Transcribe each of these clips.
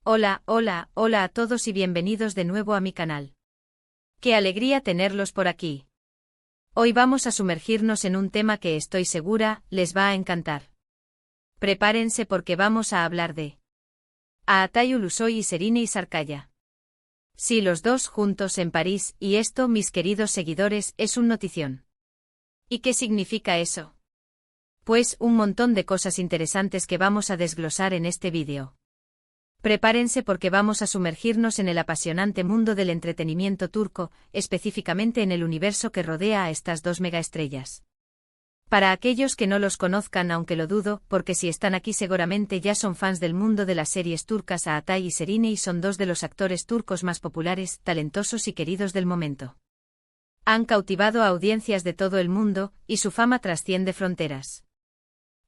Hola, hola, hola a todos y bienvenidos de nuevo a mi canal. ¡Qué alegría tenerlos por aquí! Hoy vamos a sumergirnos en un tema que estoy segura les va a encantar. Prepárense porque vamos a hablar de Aatay Ulusoy y Serine Isarkaya. Sí, los dos juntos en París, y esto, mis queridos seguidores, es un notición. ¿Y qué significa eso? Pues un montón de cosas interesantes que vamos a desglosar en este vídeo. Prepárense porque vamos a sumergirnos en el apasionante mundo del entretenimiento turco, específicamente en el universo que rodea a estas dos megaestrellas. Para aquellos que no los conozcan, aunque lo dudo, porque si están aquí seguramente ya son fans del mundo de las series turcas, Aatay y Serine son dos de los actores turcos más populares, talentosos y queridos del momento. Han cautivado a audiencias de todo el mundo, y su fama trasciende fronteras.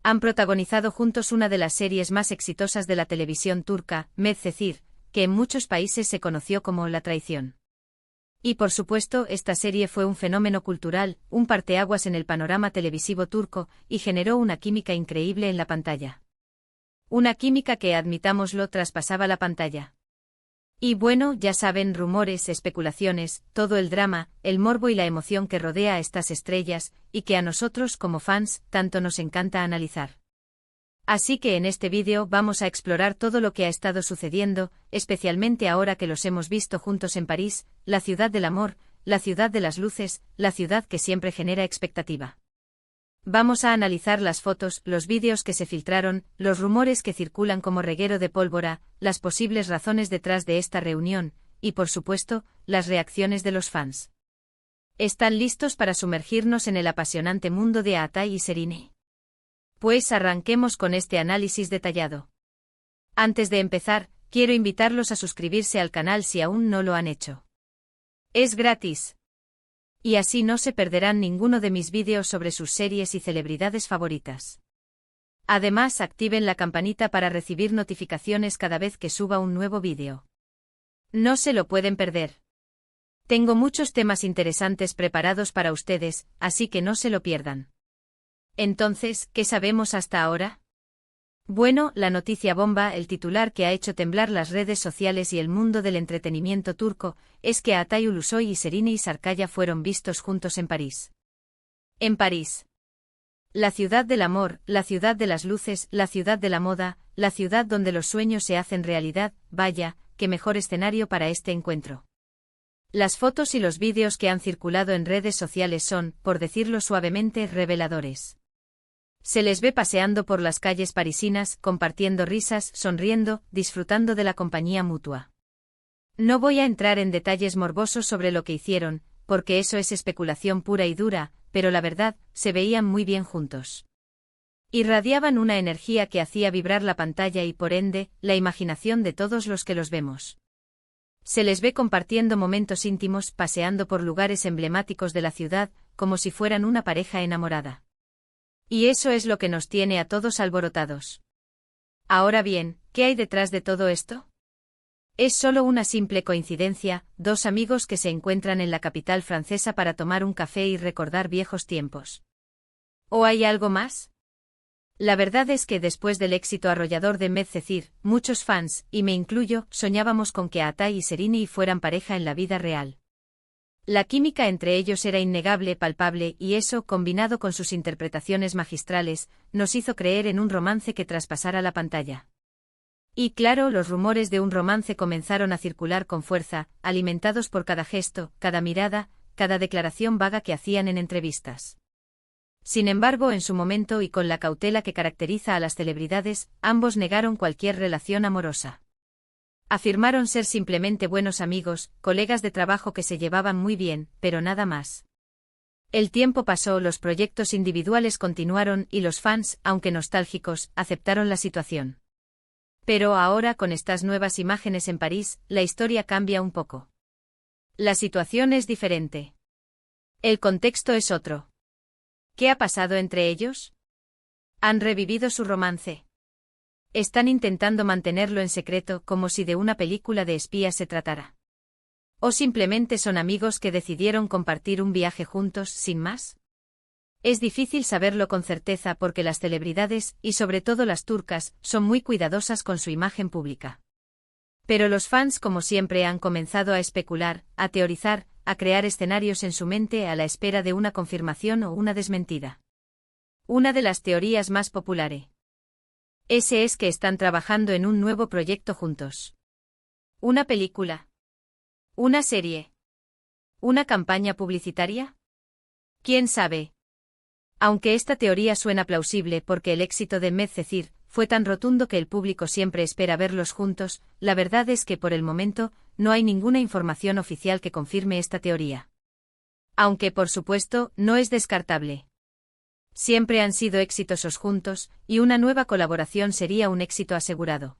Han protagonizado juntos una de las series más exitosas de la televisión turca, Medcezir, que en muchos países se conoció como La Traición. Y por supuesto, esta serie fue un fenómeno cultural, un parteaguas en el panorama televisivo turco, y generó una química increíble en la pantalla. Una química que, admitámoslo, traspasaba la pantalla. Y bueno, ya saben, rumores, especulaciones, todo el drama, el morbo y la emoción que rodea a estas estrellas, y que a nosotros como fans, tanto nos encanta analizar. Así que en este vídeo vamos a explorar todo lo que ha estado sucediendo, especialmente ahora que los hemos visto juntos en París, la ciudad del amor, la ciudad de las luces, la ciudad que siempre genera expectativa. Vamos a analizar las fotos, los vídeos que se filtraron, los rumores que circulan como reguero de pólvora, las posibles razones detrás de esta reunión, y por supuesto, las reacciones de los fans. ¿Están listos para sumergirnos en el apasionante mundo de Aatay y Serine? Pues arranquemos con este análisis detallado. Antes de empezar, quiero invitarlos a suscribirse al canal si aún no lo han hecho. Es gratis. Y así no se perderán ninguno de mis vídeos sobre sus series y celebridades favoritas. Además, activen la campanita para recibir notificaciones cada vez que suba un nuevo vídeo. No se lo pueden perder. Tengo muchos temas interesantes preparados para ustedes, así que no se lo pierdan. Entonces, ¿qué sabemos hasta ahora? Bueno, la noticia bomba, el titular que ha hecho temblar las redes sociales y el mundo del entretenimiento turco, es que Aatay Ulusoy y Serine Isarkaya fueron vistos juntos en París. En París. La ciudad del amor, la ciudad de las luces, la ciudad de la moda, la ciudad donde los sueños se hacen realidad, vaya, qué mejor escenario para este encuentro. Las fotos y los vídeos que han circulado en redes sociales son, por decirlo suavemente, reveladores. Se les ve paseando por las calles parisinas, compartiendo risas, sonriendo, disfrutando de la compañía mutua. No voy a entrar en detalles morbosos sobre lo que hicieron, porque eso es especulación pura y dura, pero la verdad, se veían muy bien juntos. Irradiaban una energía que hacía vibrar la pantalla y por ende, la imaginación de todos los que los vemos. Se les ve compartiendo momentos íntimos, paseando por lugares emblemáticos de la ciudad, como si fueran una pareja enamorada. Y eso es lo que nos tiene a todos alborotados. Ahora bien, ¿qué hay detrás de todo esto? ¿Es solo una simple coincidencia, dos amigos que se encuentran en la capital francesa para tomar un café y recordar viejos tiempos? ¿O hay algo más? La verdad es que después del éxito arrollador de Medcezir, muchos fans, y me incluyo, soñábamos con que Aatay y Serine fueran pareja en la vida real. La química entre ellos era innegable, palpable, y eso, combinado con sus interpretaciones magistrales, nos hizo creer en un romance que traspasara la pantalla. Y claro, los rumores de un romance comenzaron a circular con fuerza, alimentados por cada gesto, cada mirada, cada declaración vaga que hacían en entrevistas. Sin embargo, en su momento y con la cautela que caracteriza a las celebridades, ambos negaron cualquier relación amorosa. Afirmaron ser simplemente buenos amigos, colegas de trabajo que se llevaban muy bien, pero nada más. El tiempo pasó, los proyectos individuales continuaron y los fans, aunque nostálgicos, aceptaron la situación. Pero ahora, con estas nuevas imágenes en París, la historia cambia un poco. La situación es diferente. El contexto es otro. ¿Qué ha pasado entre ellos? ¿Han revivido su romance? ¿Están intentando mantenerlo en secreto como si de una película de espías se tratara? ¿O simplemente son amigos que decidieron compartir un viaje juntos, sin más? Es difícil saberlo con certeza porque las celebridades, y sobre todo las turcas, son muy cuidadosas con su imagen pública. Pero los fans, como siempre, han comenzado a especular, a teorizar, a crear escenarios en su mente a la espera de una confirmación o una desmentida. Una de las teorías más populares es que están trabajando en un nuevo proyecto juntos. ¿Una película? ¿Una serie? ¿Una campaña publicitaria? ¿Quién sabe? Aunque esta teoría suena plausible porque el éxito de Medcezir fue tan rotundo que el público siempre espera verlos juntos, la verdad es que por el momento no hay ninguna información oficial que confirme esta teoría. Aunque por supuesto no es descartable. Siempre han sido exitosos juntos, y una nueva colaboración sería un éxito asegurado.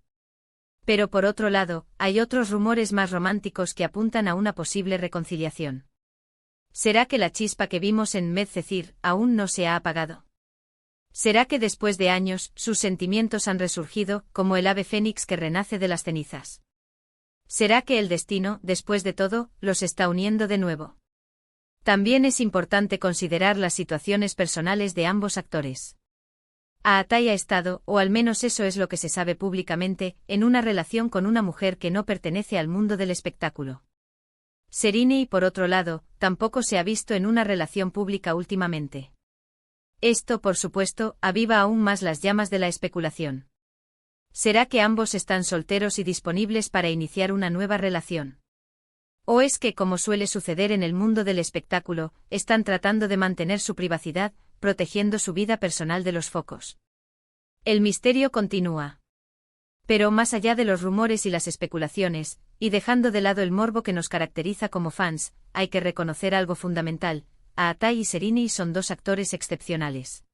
Pero por otro lado, hay otros rumores más románticos que apuntan a una posible reconciliación. ¿Será que la chispa que vimos en Medcezir aún no se ha apagado? ¿Será que después de años sus sentimientos han resurgido como el ave fénix que renace de las cenizas? ¿Será que el destino, después de todo, los está uniendo de nuevo? También es importante considerar las situaciones personales de ambos actores. Aatai ha estado, o al menos eso es lo que se sabe públicamente, en una relación con una mujer que no pertenece al mundo del espectáculo. Serrini, por otro lado, tampoco se ha visto en una relación pública últimamente. Esto, por supuesto, aviva aún más las llamas de la especulación. ¿Será que ambos están solteros y disponibles para iniciar una nueva relación? ¿O es que, como suele suceder en el mundo del espectáculo, están tratando de mantener su privacidad, protegiendo su vida personal de los focos? El misterio continúa. Pero más allá de los rumores y las especulaciones, y dejando de lado el morbo que nos caracteriza como fans, hay que reconocer algo fundamental: Aatai y Serrini son dos actores excepcionales.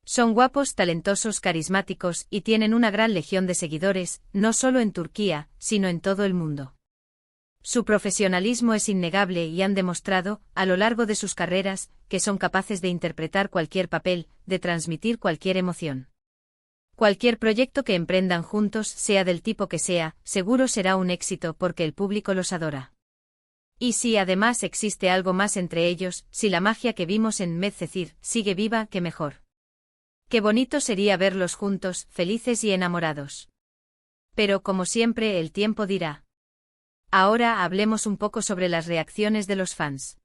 Son guapos, talentosos, carismáticos y tienen una gran legión de seguidores, no solo en Turquía, sino en todo el mundo. Su profesionalismo es innegable y han demostrado, a lo largo de sus carreras, que son capaces de interpretar cualquier papel, de transmitir cualquier emoción. Cualquier proyecto que emprendan juntos, sea del tipo que sea, seguro será un éxito porque el público los adora. Y si además existe algo más entre ellos, si la magia que vimos en Medcezir sigue viva, qué mejor. Qué bonito sería verlos juntos, felices y enamorados. Pero como siempre el tiempo dirá. Ahora hablemos un poco sobre las reacciones de los fans.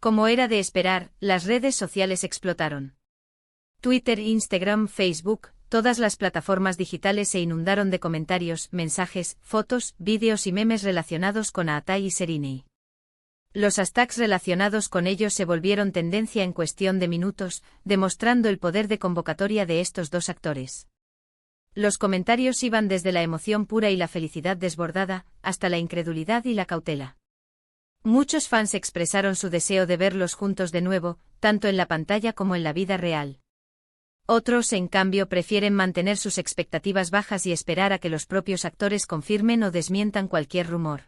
Como era de esperar, las redes sociales explotaron. Twitter, Instagram, Facebook, todas las plataformas digitales se inundaron de comentarios, mensajes, fotos, vídeos y memes relacionados con Aatai y Serrini. Los hashtags relacionados con ellos se volvieron tendencia en cuestión de minutos, demostrando el poder de convocatoria de estos dos actores. Los comentarios iban desde la emoción pura y la felicidad desbordada, hasta la incredulidad y la cautela. Muchos fans expresaron su deseo de verlos juntos de nuevo, tanto en la pantalla como en la vida real. Otros, en cambio, prefieren mantener sus expectativas bajas y esperar a que los propios actores confirmen o desmientan cualquier rumor.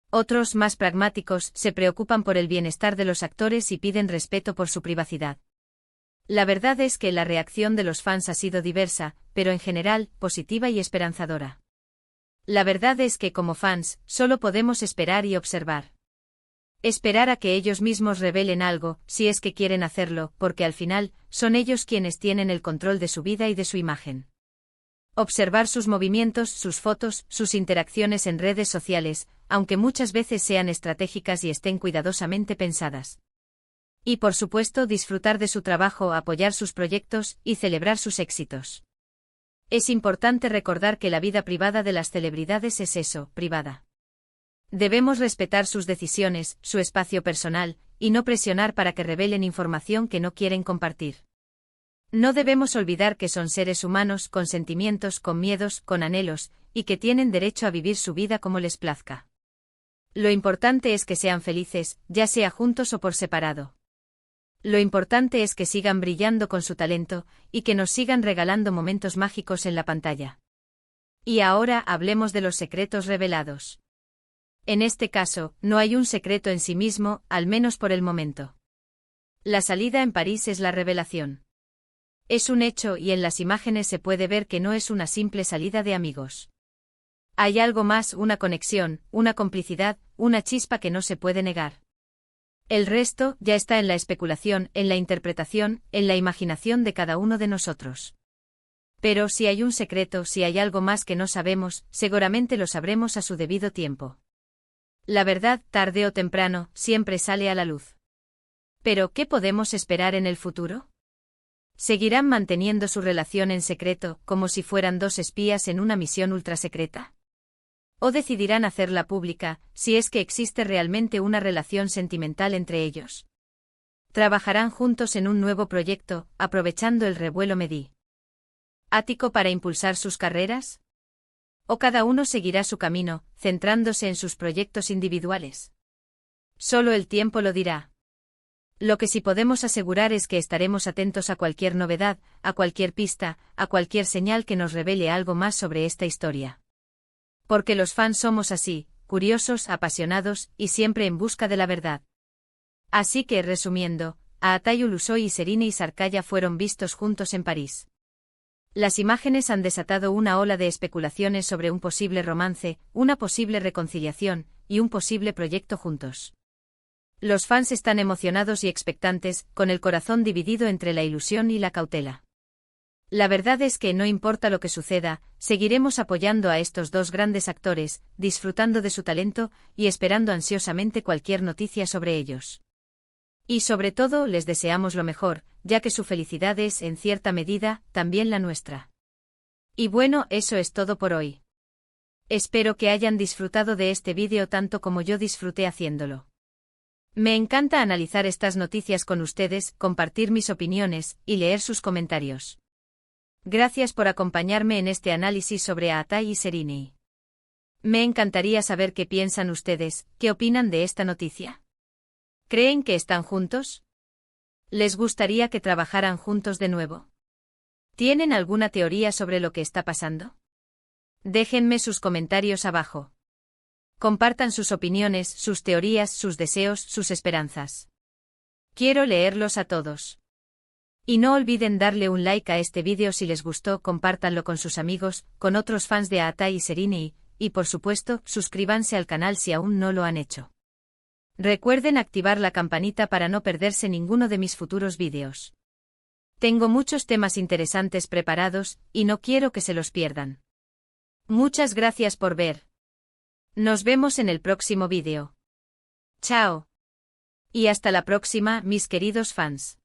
Otros, más pragmáticos, se preocupan por el bienestar de los actores y piden respeto por su privacidad. La verdad es que la reacción de los fans ha sido diversa, pero en general, positiva y esperanzadora. La verdad es que como fans, solo podemos esperar y observar. Esperar a que ellos mismos revelen algo, si es que quieren hacerlo, porque al final, son ellos quienes tienen el control de su vida y de su imagen. Observar sus movimientos, sus fotos, sus interacciones en redes sociales, aunque muchas veces sean estratégicas y estén cuidadosamente pensadas. Y por supuesto disfrutar de su trabajo, apoyar sus proyectos y celebrar sus éxitos. Es importante recordar que la vida privada de las celebridades es eso, privada. Debemos respetar sus decisiones, su espacio personal, y no presionar para que revelen información que no quieren compartir. No debemos olvidar que son seres humanos con sentimientos, con miedos, con anhelos, y que tienen derecho a vivir su vida como les plazca. Lo importante es que sean felices, ya sea juntos o por separado. Lo importante es que sigan brillando con su talento, y que nos sigan regalando momentos mágicos en la pantalla. Y ahora hablemos de los secretos revelados. En este caso, no hay un secreto en sí mismo, al menos por el momento. La salida en París es la revelación. Es un hecho y en las imágenes se puede ver que no es una simple salida de amigos. Hay algo más, una conexión, una complicidad, una chispa que no se puede negar. El resto ya está en la especulación, en la interpretación, en la imaginación de cada uno de nosotros. Pero si hay un secreto, si hay algo más que no sabemos, seguramente lo sabremos a su debido tiempo. La verdad, tarde o temprano, siempre sale a la luz. Pero, ¿qué podemos esperar en el futuro? ¿Seguirán manteniendo su relación en secreto, como si fueran dos espías en una misión ultrasecreta? ¿O decidirán hacerla pública, si es que existe realmente una relación sentimental entre ellos? ¿Trabajarán juntos en un nuevo proyecto, aprovechando el revuelo mediático para impulsar sus carreras? ¿O cada uno seguirá su camino, centrándose en sus proyectos individuales? Solo el tiempo lo dirá. Lo que sí podemos asegurar es que estaremos atentos a cualquier novedad, a cualquier pista, a cualquier señal que nos revele algo más sobre esta historia. Porque los fans somos así, curiosos, apasionados, y siempre en busca de la verdad. Así que, resumiendo, Aatai Ulusoy y Serine Sarkaya fueron vistos juntos en París. Las imágenes han desatado una ola de especulaciones sobre un posible romance, una posible reconciliación, y un posible proyecto juntos. Los fans están emocionados y expectantes, con el corazón dividido entre la ilusión y la cautela. La verdad es que no importa lo que suceda, seguiremos apoyando a estos dos grandes actores, disfrutando de su talento, y esperando ansiosamente cualquier noticia sobre ellos. Y sobre todo les deseamos lo mejor, ya que su felicidad es, en cierta medida, también la nuestra. Y bueno, eso es todo por hoy. Espero que hayan disfrutado de este vídeo tanto como yo disfruté haciéndolo. Me encanta analizar estas noticias con ustedes, compartir mis opiniones, y leer sus comentarios. Gracias por acompañarme en este análisis sobre Aatai y Serine. Me encantaría saber qué piensan ustedes, qué opinan de esta noticia. ¿Creen que están juntos? ¿Les gustaría que trabajaran juntos de nuevo? ¿Tienen alguna teoría sobre lo que está pasando? Déjenme sus comentarios abajo. Compartan sus opiniones, sus teorías, sus deseos, sus esperanzas. Quiero leerlos a todos. Y no olviden darle un like a este vídeo si les gustó, compártanlo con sus amigos, con otros fans de Aatai y Serine y por supuesto, suscríbanse al canal si aún no lo han hecho. Recuerden activar la campanita para no perderse ninguno de mis futuros vídeos. Tengo muchos temas interesantes preparados, y no quiero que se los pierdan. Muchas gracias por ver. Nos vemos en el próximo vídeo. Chao. Y hasta la próxima, mis queridos fans.